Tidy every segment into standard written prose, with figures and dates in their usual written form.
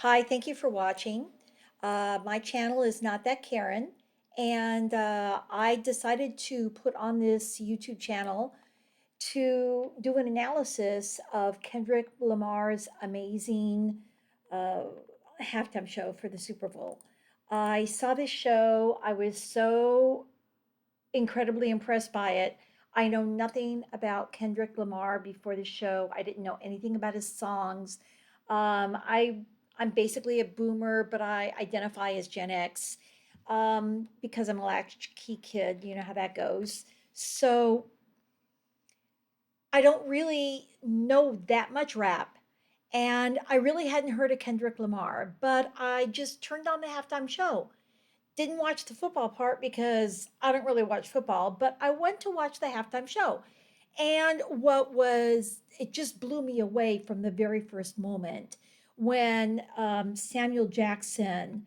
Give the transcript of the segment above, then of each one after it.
Hi, thank you for watching. My channel is Not That Karen, and I decided to put on this YouTube channel to do an analysis of Kendrick Lamar's amazing uh, halftime show for the Super Bowl. I saw this show, I was so incredibly impressed by it. I know nothing about Kendrick Lamar before the show. I didn't know anything about his songs. I'm basically a boomer, but I identify as Gen X because I'm a latchkey kid. You know how that goes. So I don't really know that much rap. And I really hadn't heard of Kendrick Lamar, but I just turned on the halftime show. Didn't watch the football part because I don't really watch football, but I went to watch the halftime show. And it just blew me away from the very first moment when Samuel Jackson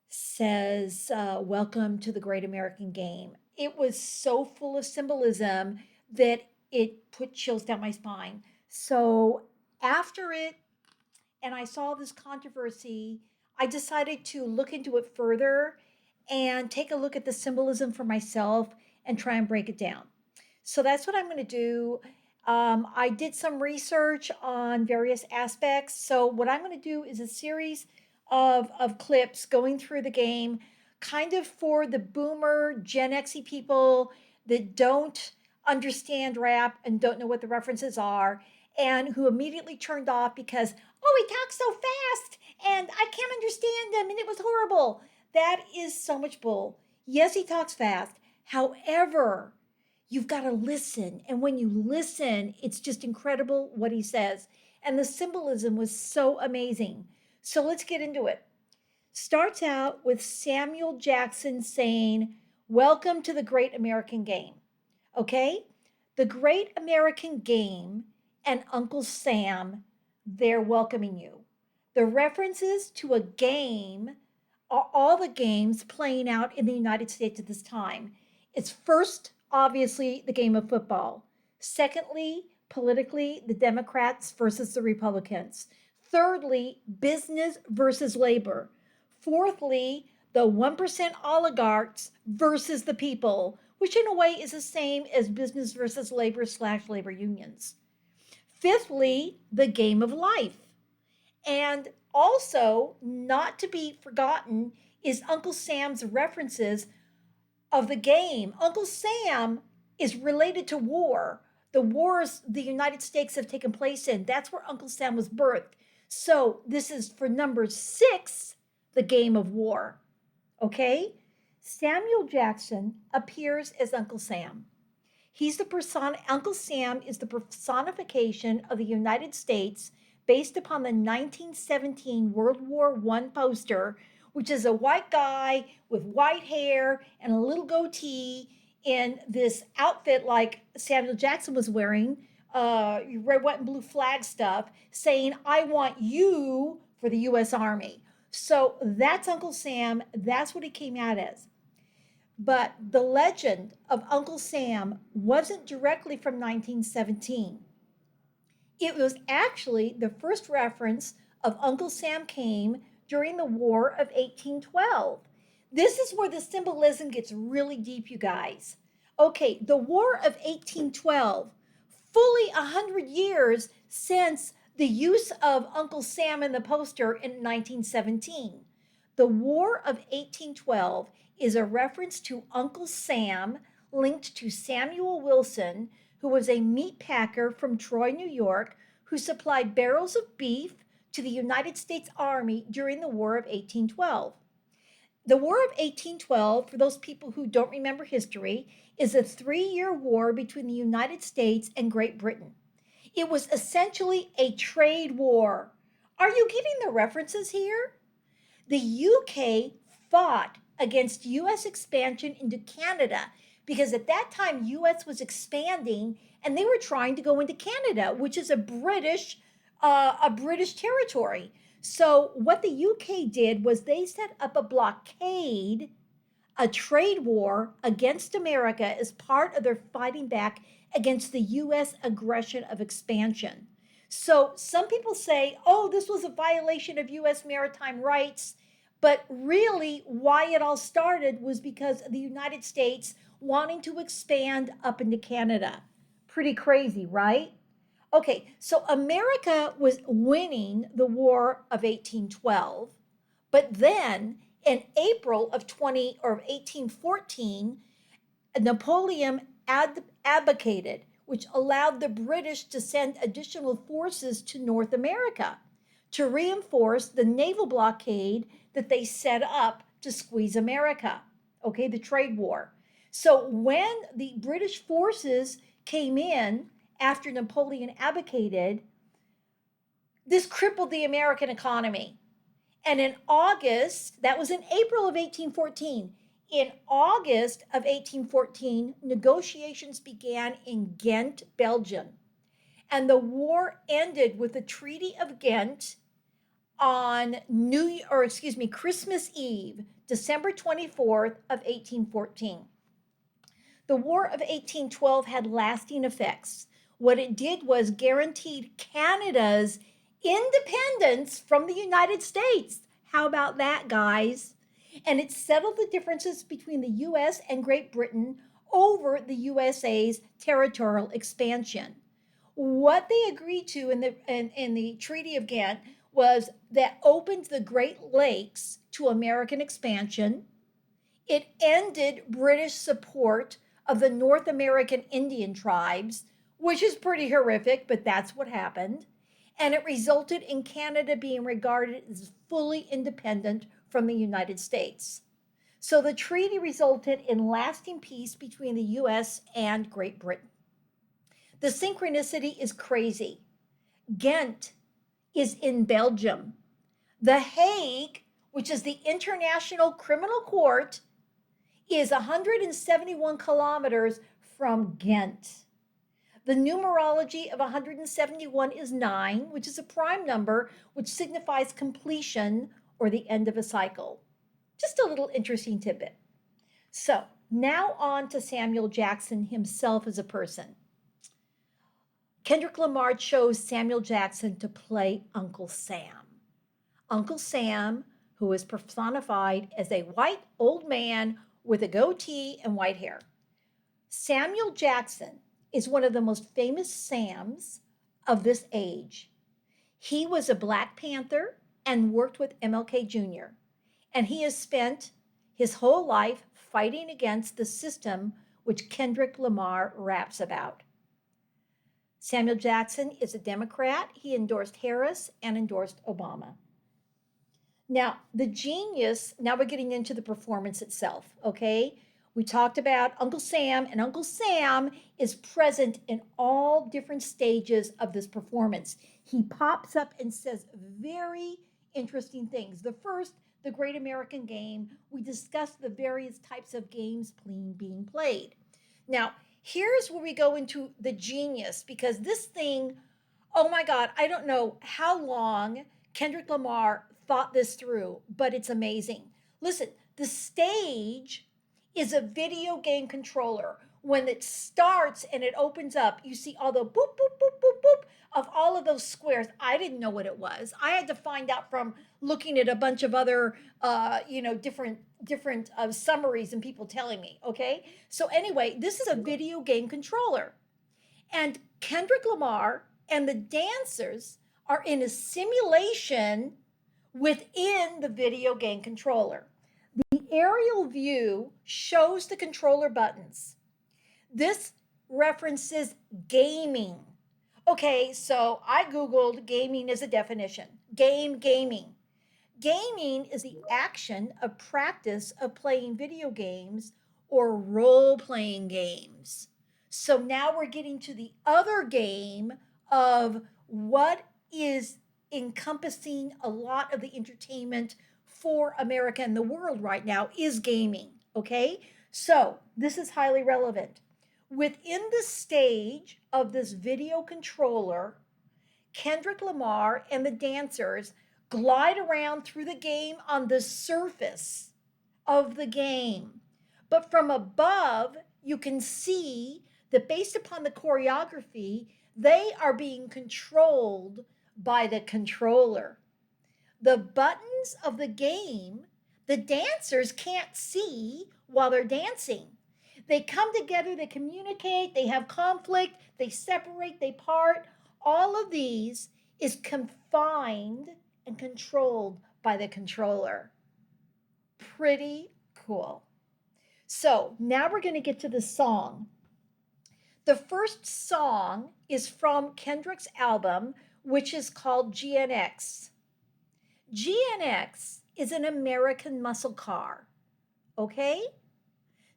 says, Welcome to the Great American Game. It was so full of symbolism that it put chills down my spine. So after it, and I saw this controversy, I decided to look into it further and take a look at the symbolism for myself and try and break it down. So that's what I'm going to do. I did some research on various aspects. So what I'm going to do is a series of clips going through the game, kind of for the boomer Gen Xy people that don't understand rap and don't know what the references are, and who immediately turned off because, oh, he talks so fast and I can't understand him and it was horrible. That is so much bull. Yes, he talks fast. However, you've got to listen. And when you listen, it's just incredible what he says. And the symbolism was so amazing. So let's get into it. Starts out with Samuel Jackson saying, Welcome to the Great American Game. Okay? The Great American Game and Uncle Sam, they're welcoming you. The references to a game are all the games playing out in the United States at this time. It's first, obviously, the game of football. Secondly, politically, the Democrats versus the Republicans. Thirdly, business versus labor. Fourthly, the 1% oligarchs versus the people, which in a way is the same as business versus labor/labor unions. Fifthly, the game of life. And also, not to be forgotten, is Uncle Sam's references of the game. Uncle Sam is related to war. The wars the United States have taken place in, that's where Uncle Sam was birthed. So this is for number six, the game of war. Okay? Samuel Jackson appears as Uncle Sam. Uncle Sam is the personification of the United States based upon the 1917 World War I poster, which is a white guy with white hair and a little goatee in this outfit like Samuel Jackson was wearing, red, white, and blue flag stuff, saying, I want you for the U.S. Army. So that's Uncle Sam. That's what he came out as. But the legend of Uncle Sam wasn't directly from 1917. It was actually the first reference of Uncle Sam came during the War of 1812. This is where the symbolism gets really deep, you guys. Okay, the War of 1812, fully 100 years since the use of Uncle Sam in the poster in 1917. The War of 1812 is a reference to Uncle Sam linked to Samuel Wilson, who was a meat packer from Troy, New York, who supplied barrels of beef to the United States Army during the War of 1812. The War of 1812, for those people who don't remember history, is a 3 year war between the United States and Great Britain. It was essentially a trade war. Are you getting the references here? The UK fought against US expansion into Canada because at that time US was expanding and they were trying to go into Canada, which is a British territory. So what the UK did was they set up a blockade, a trade war against America as part of their fighting back against the US aggression of expansion. So some people say, oh, this was a violation of U.S. maritime rights. But really, why it all started was because of the United States wanting to expand up into Canada. Pretty crazy, right? Okay, so America was winning the War of 1812, but then in April of 20 or 1814, Napoleon abdicated, which allowed the British to send additional forces to North America to reinforce the naval blockade that they set up to squeeze America. Okay, the trade war. So when the British forces came in after Napoleon abdicated, this crippled the American economy. And in August, that was in April of 1814. In August of 1814, negotiations began in Ghent, Belgium. And the war ended with the Treaty of Ghent on Christmas Eve, December 24th of 1814. The War of 1812 had lasting effects. What it did was guaranteed Canada's independence from the United States. How about that, guys? And it settled the differences between the US and Great Britain over the USA's territorial expansion. What they agreed to in the Treaty of Ghent was that opened the Great Lakes to American expansion. It ended British support of the North American Indian tribes, which is pretty horrific, but that's what happened. And it resulted in Canada being regarded as fully independent from the United States. So the treaty resulted in lasting peace between the US and Great Britain. The synchronicity is crazy. Ghent is in Belgium. The Hague, which is the International Criminal Court, is 171 kilometers from Ghent. The numerology of 171 is 9, which is a prime number, which signifies completion or the end of a cycle. Just a little interesting tidbit. So, now on to Samuel Jackson himself as a person. Kendrick Lamarr chose Samuel Jackson to play Uncle Sam. Uncle Sam, who is personified as a white old man with a goatee and white hair. Samuel Jackson is one of the most famous Sams of this age. He was a Black Panther and worked with MLK Jr., and he has spent his whole life fighting against the system which Kendrick Lamarr raps about. Samuel Jackson is a Democrat. He endorsed Harris and endorsed Obama. Now, the genius, now we're getting into the performance itself, okay? We talked about Uncle Sam, and Uncle Sam is present in all different stages of this performance. He pops up and says very interesting things. The first, the Great American Game, we discussed the various types of games being played. Now, here's where we go into the genius, because this thing, oh my God, I don't know how long Kendrick Lamar thought this through, but it's amazing. Listen, the stage is a video game controller. When it starts and it opens up, you see all the boop, boop, boop, boop, boop of all of those squares. I didn't know what it was. I had to find out from looking at a bunch of other, different summaries and people telling me. Okay, so anyway, this is a video game controller, and Kendrick Lamar and the dancers are in a simulation within the video game controller. The aerial view shows the controller buttons. This references gaming. Okay, so I Googled gaming as a definition. Gaming. Gaming is the action of practice of playing video games or role playing games. So now we're getting to the other game of what is encompassing a lot of the entertainment for America and the world right now is gaming. Okay, so this is highly relevant. Within the stage of this video controller, Kendrick Lamar and the dancers glide around through the game on the surface of the game. But from above, you can see that based upon the choreography, They are being controlled by the controller. The buttons of the game, the dancers can't see while they're dancing. They come together, they communicate, they have conflict, they separate, they part. All of these is confined and controlled by the controller. Pretty cool. So now we're going to get to the song. The first song is from Kendrick's album, which is called GNX. GNX is an American muscle car, okay?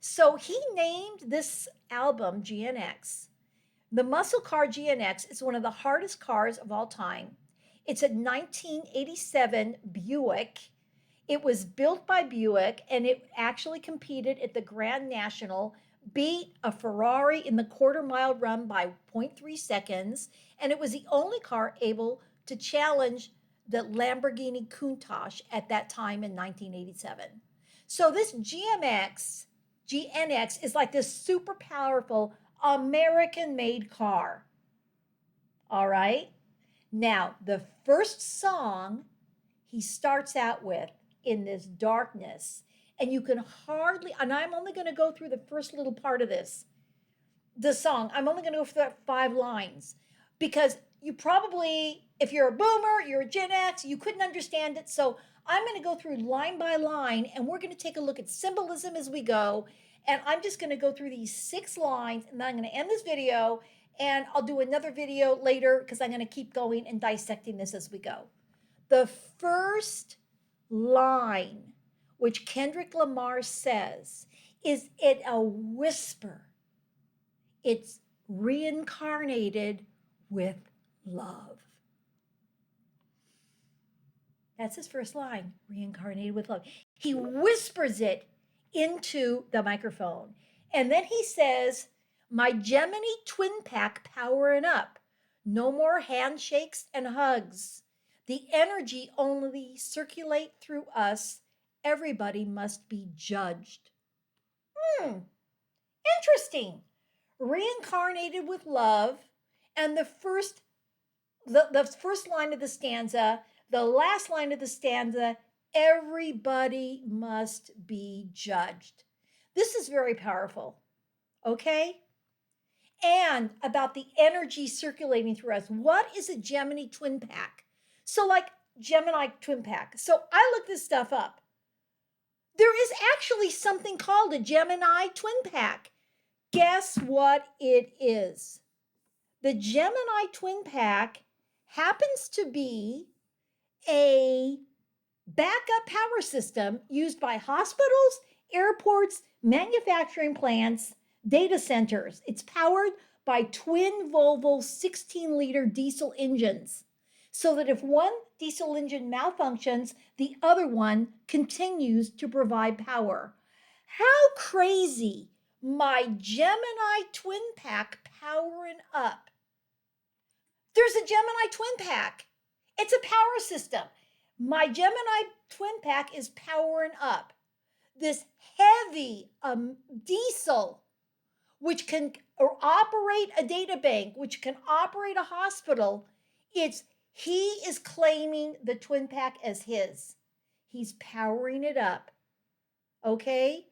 So he named this album GNX. The muscle car GNX is one of the hardest cars of all time. It's a 1987 Buick. It was built by Buick and it actually competed at the Grand National, beat a Ferrari in the quarter mile run by 0.3 seconds, and it was the only car able to challenge the Lamborghini Countach at that time in 1987. So this GNX is like this super powerful American made car. All right. Now, the first song he starts out with, In This Darkness, and you can hardly, and I'm only going to go through the first little part of the song. I'm only going to go through that 5 lines because you probably, if you're a boomer, you're a Gen X, you couldn't understand it. So I'm going to go through line by line and we're going to take a look at symbolism as we go. And I'm just going to go through these 6 lines and then I'm going to end this video and I'll do another video later because I'm going to keep going and dissecting this as we go. The first line, which Kendrick Lamarr says, is it a whisper. It's reincarnated with love. That's his first line, reincarnated with love. He whispers it into the microphone. And then he says, my Gemini twin pack powering up. No more handshakes and hugs. The energy only circulate through us. Everybody must be judged. Interesting. Reincarnated with love. And the first line of the stanza, the last line of the stanza, everybody must be judged. This is very powerful, okay? And about the energy circulating through us. What is a Gemini twin pack? So, like Gemini twin pack. So, I looked this stuff up. There is actually something called a Gemini twin pack. Guess what it is? The Gemini twin pack happens to be a backup power system used by hospitals, airports, manufacturing plants, data centers. It's powered by twin Volvo 16-liter diesel engines, so that if one diesel engine malfunctions, the other one continues to provide power. How crazy! My Gemini twin pack powering up. There's a Gemini twin pack. It's a power system. My Gemini twin pack is powering up this heavy diesel, which can operate a data bank, which can operate a hospital. He is claiming the twin pack as his. He's powering it up. Okay?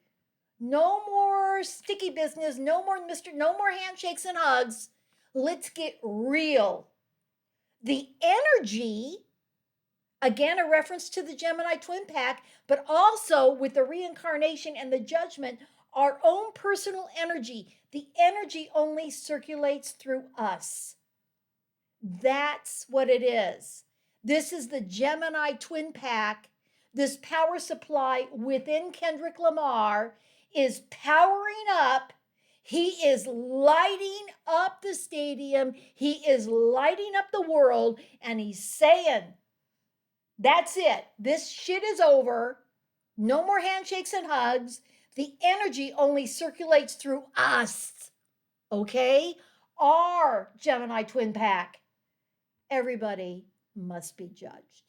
No more sticky business, no more handshakes and hugs. Let's get real. The energy, again, a reference to the Gemini twin pack, but also with the reincarnation and the judgment, our own personal energy. The energy only circulates through us. That's what it is. This is the Gemini twin pack. This power supply within Kendrick Lamar is powering up. He is lighting up the stadium. He is lighting up the world. And he's saying, that's it. This shit is over. No more handshakes and hugs. The energy only circulates through us. Okay? Our Gemini twin pack. Everybody must be judged.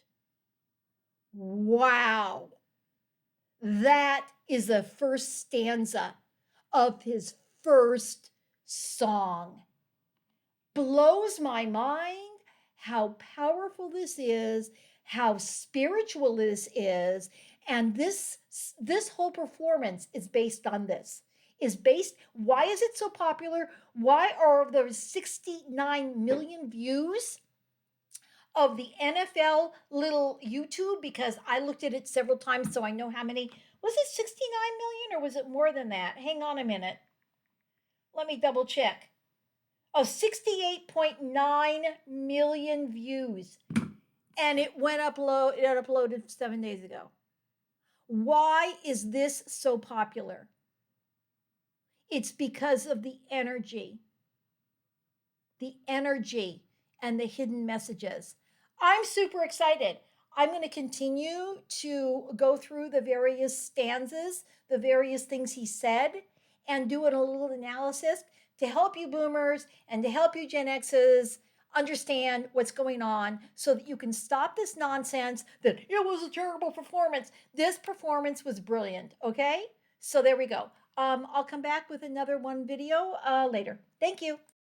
Wow. That is the first stanza of his first song. blows my mind how powerful this is, how spiritual this is, and this whole performance is based on this. Is based Why is it so popular? Why are there 69 million views of the NFL little YouTube? Because I looked at it several times, so I know how many. Was it 69 million or was it more than that? Hang on a minute. Let me double check. Oh, 68.9 million views. And it uploaded 7 days ago. Why is this so popular? It's because of the energy and the hidden messages. I'm super excited. I'm going to continue to go through the various stanzas, the various things he said, and do a little analysis to help you boomers and to help you Gen X's understand what's going on so that you can stop this nonsense that it was a terrible performance. This performance was brilliant, okay? So there we go. I'll come back with another one video later. Thank you.